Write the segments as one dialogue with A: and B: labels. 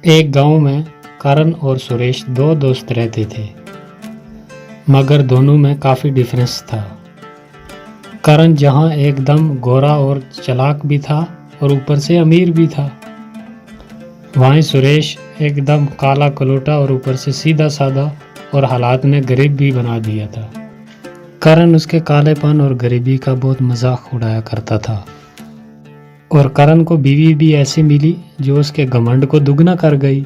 A: एक गांव में करण और सुरेश दो दोस्त रहते थे, मगर दोनों में काफ़ी डिफरेंस था। करण जहां एकदम गोरा और चालाक भी था और ऊपर से अमीर भी था, वहीं सुरेश एकदम काला कलोटा और ऊपर से सीधा साधा और हालात में गरीब भी बना दिया था। करण उसके कालेपन और गरीबी का बहुत मजाक उड़ाया करता था और करण को बीवी भी ऐसी मिली जो उसके घमंड को दुगना कर गई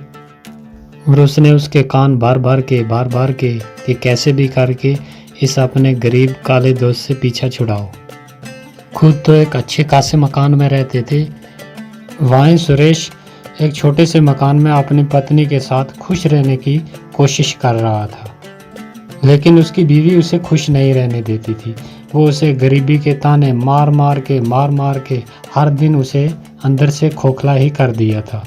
A: और उसने उसके कान बार बार के कि कैसे भी करके इस अपने गरीब काले दोस्त से पीछा छुड़ाओ। खुद तो एक अच्छे खासे मकान में रहते थे, वहीं सुरेश एक छोटे से मकान में अपनी पत्नी के साथ खुश रहने की कोशिश कर रहा था, लेकिन उसकी बीवी उसे खुश नहीं रहने देती थी। वो उसे गरीबी के ताने मार मार के हर दिन उसे अंदर से खोखला ही कर दिया था।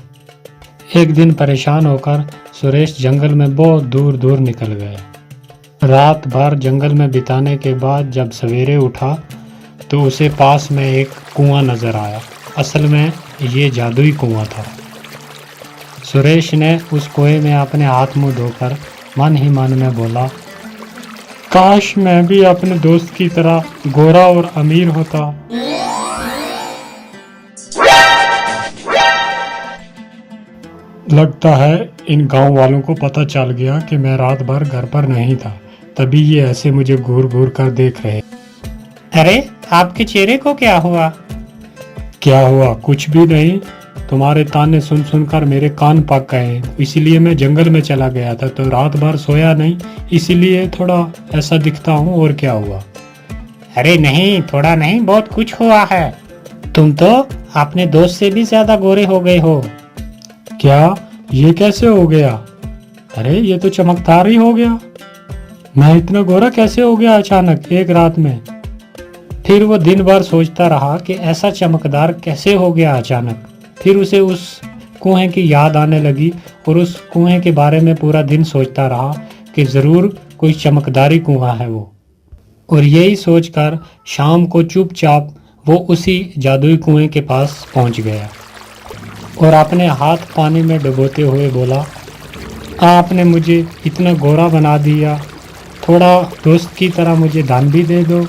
A: एक दिन परेशान होकर सुरेश जंगल में बहुत दूर दूर निकल गया। रात भर जंगल में बिताने के बाद जब सवेरे उठा तो उसे पास में एक कुआं नजर आया। असल में ये जादुई कुआं था। सुरेश ने उस कुएं में अपने हाथ मुंह धोकर मन ही मन में बोला, काश मैं भी अपने दोस्त की तरह गोरा और अमीर होता। लगता है इन गांव वालों को पता चल गया कि मैं रात भर घर पर नहीं था, तभी ये ऐसे मुझे घूर घूर कर देख रहे।
B: अरे आपके चेहरे को क्या हुआ?
A: क्या हुआ? कुछ भी नहीं। तुम्हारे ताने सुन सुनकर मेरे कान पक गए, इसीलिए मैं जंगल में चला गया था, तो रात भर सोया नहीं, इसीलिए थोड़ा ऐसा दिखता हूँ। और क्या हुआ?
B: अरे नहीं, थोड़ा नहीं, बहुत कुछ हुआ है। तुम तो अपने दोस्त से भी ज्यादा गोरे हो गए हो।
A: क्या? ये कैसे हो गया? अरे ये तो चमकदार ही हो गया। मैं इतना गोरा कैसे हो गया अचानक एक रात में? फिर वो दिन भर सोचता रहा कि ऐसा चमकदार कैसे हो गया अचानक। फिर उसे उस कुएं की याद आने लगी और उस कुएं के बारे में पूरा दिन सोचता रहा कि ज़रूर कोई चमकदारी कुआं है वो। और यही सोचकर शाम को चुपचाप वो उसी जादुई कुएं के पास पहुंच गया और अपने हाथ पानी में डुबोते हुए बोला, आपने मुझे इतना गोरा बना दिया, थोड़ा दोस्त की तरह मुझे दान भी दे दो।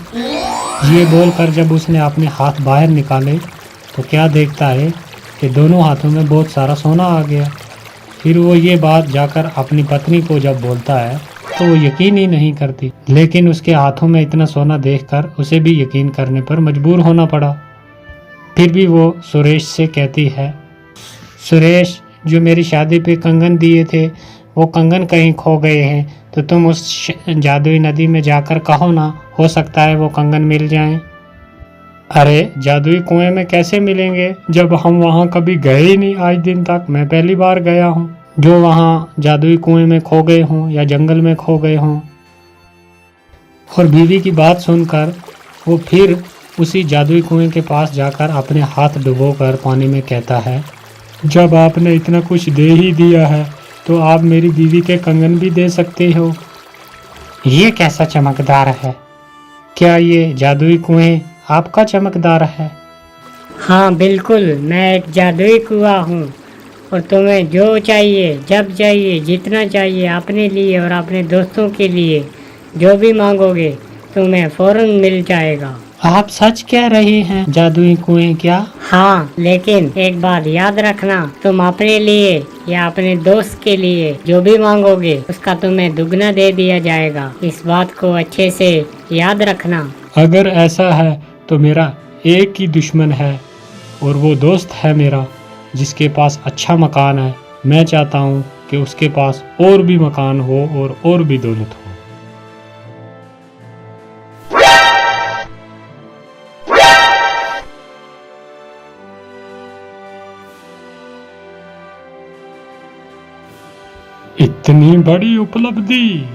A: ये बोलकर जब उसने अपने हाथ बाहर निकाले तो क्या देखता है कि दोनों हाथों में बहुत सारा सोना आ गया। फिर वो ये बात जाकर अपनी पत्नी को जब बोलता है तो वो यकीन ही नहीं करती, लेकिन उसके हाथों में इतना सोना देखकर उसे भी यकीन करने पर मजबूर होना पड़ा। फिर भी वो सुरेश से कहती है, सुरेश, जो मेरी शादी पे कंगन दिए थे वो कंगन कहीं खो गए हैं, तो तुम उस जादुई नदी में जाकर कहो ना, हो सकता है वो कंगन मिल जाएं। अरे जादुई कुएं में कैसे मिलेंगे जब हम वहाँ कभी गए ही नहीं आज दिन तक। मैं पहली बार गया हूँ जो वहाँ जादुई कुएं में खो गए हों या जंगल में खो गए हों। और बीवी की बात सुनकर वो फिर उसी जादुई कुएं के पास जाकर अपने हाथ डुबोकर पानी में कहता है, जब आपने इतना कुछ दे ही दिया है तो आप मेरी बीवी के कंगन भी दे सकते हो।
B: ये कैसा चमकदार है?
A: क्या ये जादुई कुएं आपका चमकदार है?
B: हाँ बिल्कुल, मैं एक जादुई कुआं हूँ और तुम्हें जो चाहिए, जब चाहिए, जितना चाहिए, अपने लिए और अपने दोस्तों के लिए जो भी मांगोगे तुम्हें फौरन मिल जाएगा।
A: आप सच कह रहे हैं? जादुई कुएं क्या?
B: हाँ, लेकिन एक बात याद रखना, तुम अपने लिए या अपने दोस्त के लिए जो भी मांगोगे उसका तुम्हें दुगना दे दिया जाएगा। इस बात को अच्छे से याद रखना।
A: अगर ऐसा है तो मेरा एक ही दुश्मन है और वो दोस्त है मेरा जिसके पास अच्छा मकान है। मैं चाहता हूँ कि उसके पास और भी मकान हो और भी दौलत हो। इतनी बड़ी उपलब्धि,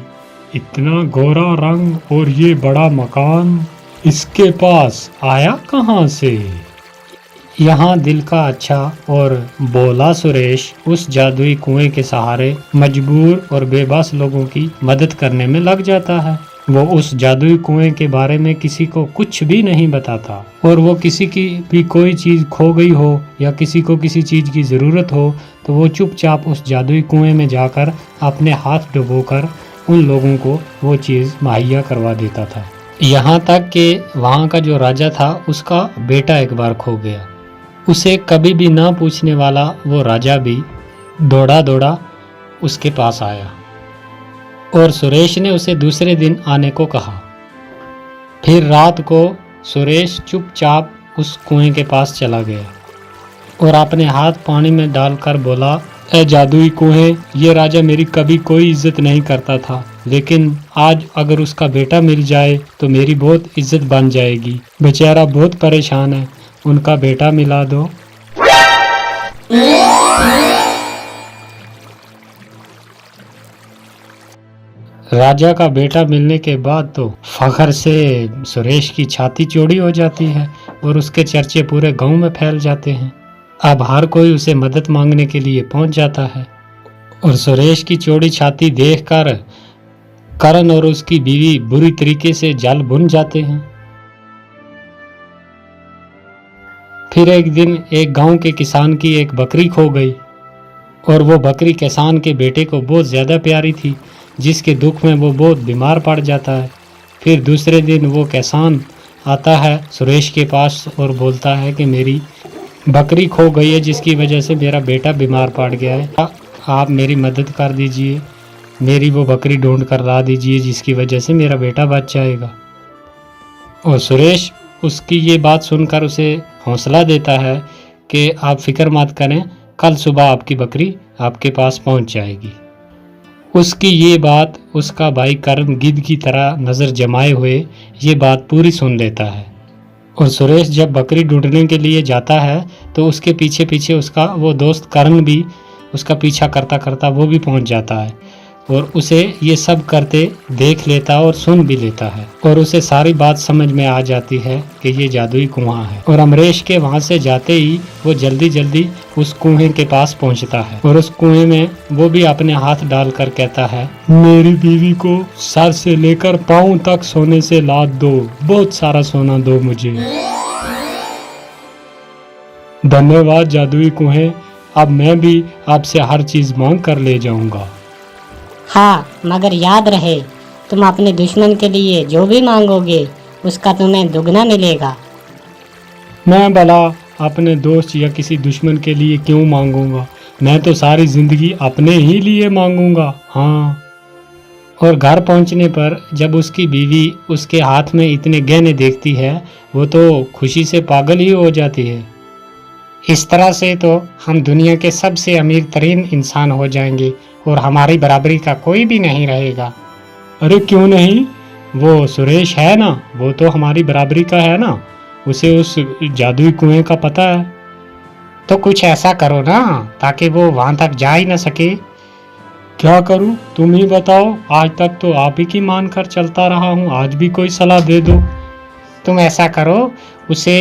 A: इतना गोरा रंग और ये बड़ा मकान इसके पास आया कहाँ से? यहाँ दिल का अच्छा और बोला सुरेश उस जादुई कुएं के सहारे मजबूर और बेबस लोगों की मदद करने में लग जाता है। वो उस जादुई कुएं के बारे में किसी को कुछ भी नहीं बताता, और वो किसी की भी कोई चीज़ खो गई हो या किसी को किसी चीज़ की ज़रूरत हो तो वो चुपचाप उस जादुई कुएं में जाकर अपने हाथ डुबोकर उन लोगों को वो चीज़ मुहैया करवा देता था। यहाँ तक कि वहाँ का जो राजा था उसका बेटा एक बार खो गया। उसे कभी भी ना पूछने वाला वो राजा भी दौड़ा दौड़ा उसके पास आया और सुरेश ने उसे दूसरे दिन आने को कहा। फिर रात को सुरेश चुपचाप उस कुएं के पास चला गया और अपने हाथ पानी में डालकर बोला, ए जादुई कुएं, ये राजा मेरी कभी कोई इज्जत नहीं करता था, लेकिन आज अगर उसका बेटा मिल जाए तो मेरी बहुत इज्जत बन जाएगी। बेचारा बहुत परेशान है, उनका बेटा मिला दो। राजा का बेटा मिलने के बाद तो फखर से सुरेश की छाती चौड़ी हो जाती है और उसके चर्चे पूरे गांव में फैल जाते हैं। अब हर कोई उसे मदद मांगने के लिए पहुंच जाता है और सुरेश की चौड़ी छाती देखकर करण और उसकी बीवी बुरी तरीके से जल भुन जाते हैं। फिर एक दिन एक गांव के किसान की एक बकरी खो गई और वो बकरी किसान के बेटे को बहुत ज़्यादा प्यारी थी, जिसके दुख में वो बहुत बीमार पड़ जाता है। फिर दूसरे दिन वो किसान आता है सुरेश के पास और बोलता है कि मेरी बकरी खो गई है, जिसकी वजह से मेरा बेटा बीमार पड़ गया है, आप मेरी मदद कर दीजिए, मेरी वो बकरी ढूंढ कर ला दीजिए जिसकी वजह से मेरा बेटा बच जाएगा। और सुरेश उसकी ये बात सुनकर उसे हौसला देता है कि आप फिक्र मत करें, कल सुबह आपकी बकरी आपके पास पहुंच जाएगी। उसकी ये बात उसका भाई करण गिद्ध की तरह नज़र जमाए हुए ये बात पूरी सुन लेता है और सुरेश जब बकरी ढूंढने के लिए जाता है तो उसके पीछे पीछे उसका वो दोस्त करण भी उसका पीछा करता करता वो भी पहुंच जाता है और उसे ये सब करते देख लेता और सुन भी लेता है और उसे सारी बात समझ में आ जाती है कि ये जादुई कुआं है। और अमरीश के वहां से जाते ही वो जल्दी जल्दी उस कुएं के पास पहुंचता है और उस कुएं में वो भी अपने हाथ डालकर कहता है, मेरी बीवी को सर से लेकर पाँव तक सोने से लाद दो, बहुत सारा सोना दो मुझे। धन्यवाद जादुई कुएं, अब मैं भी आपसे हर चीज मांग कर ले जाऊंगा।
B: हाँ, मगर याद रहे, तुम अपने दुश्मन के लिए जो भी मांगोगे उसका तुम्हें दुगना मिलेगा।
A: मैं भला अपने दोस्त या किसी दुश्मन के लिए क्यों मांगूंगा, मैं तो सारी जिंदगी अपने ही लिए मांगूंगा। हाँ। और घर पहुंचने पर जब उसकी बीवी उसके हाथ में इतने गहने देखती है वो तो खुशी से पागल ही हो जाती है। इस तरह से तो हम दुनिया के सबसे अमीर तरीन इंसान हो जाएंगे और हमारी बराबरी का कोई भी नहीं रहेगा। अरे क्यों नहीं, वो सुरेश है ना, वो तो हमारी बराबरी का है ना, उसे उस जादुई कुएं का पता है। तो कुछ ऐसा करो ना ताकि वो वहां तक जा ही ना सके। क्या करूं, तुम ही बताओ, आज तक तो आप ही की मान कर चलता रहा हूं, आज भी कोई सलाह दे दो। तुम ऐसा करो, उसे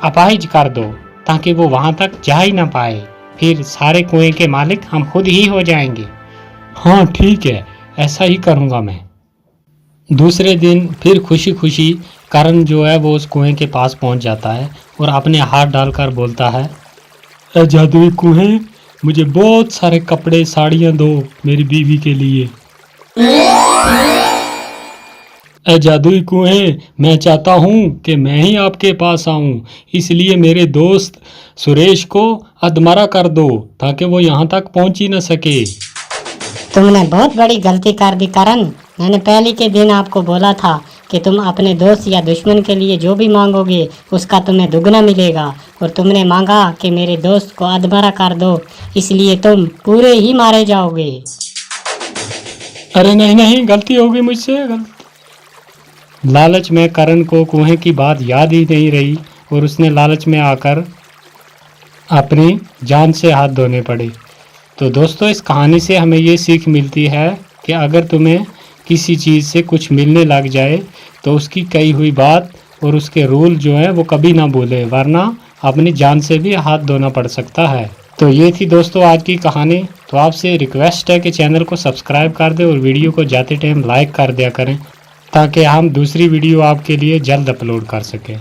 A: अपाहिज कर दो ताकि वो वहां तक जा ही ना पाए, फिर सारे कुएं के मालिक हम खुद ही हो जाएंगे। हाँ ठीक है, ऐसा ही करूँगा मैं। दूसरे दिन फिर खुशी खुशी करण जो है वो उस कुएं के पास पहुंच जाता है और अपने हाथ डालकर बोलता है, ए जादुई कुएं, मुझे बहुत सारे कपड़े साड़ियाँ दो मेरी बीवी के लिए। ए जादुई कुएं, मैं चाहता हूँ कि मैं ही आपके पास आऊँ, इसलिए मेरे दोस्त सुरेश को अधमरा कर दो ताकि वो यहाँ तक पहुँच ही न सके।
B: तुमने बहुत बड़ी गलती कर दी करण, मैंने पहले के दिन आपको बोला था कि तुम अपने दोस्त या दुश्मन के लिए जो भी मांगोगे उसका तुम्हें दुगना मिलेगा, और तुमने मांगा कि मेरे दोस्त को अधमरा कर दो, इसलिए तुम पूरे ही मारे जाओगे।
A: अरे नहीं नहीं, गलती हो गई मुझसे, लालच में करण को कुएं की बात याद ही नहीं रही और उसने लालच में आकर अपनी जान से हाथ धोने पड़े। तो दोस्तों, इस कहानी से हमें ये सीख मिलती है कि अगर तुम्हें किसी चीज़ से कुछ मिलने लग जाए तो उसकी कही हुई बात और उसके रूल जो है वो कभी ना भूले, वरना अपनी जान से भी हाथ धोना पड़ सकता है। तो ये थी दोस्तों आज की कहानी। तो आपसे रिक्वेस्ट है कि चैनल को सब्सक्राइब कर दें और वीडियो को जाते टाइम लाइक कर दिया करें ताकि हम दूसरी वीडियो आपके लिए जल्द अपलोड कर सकें।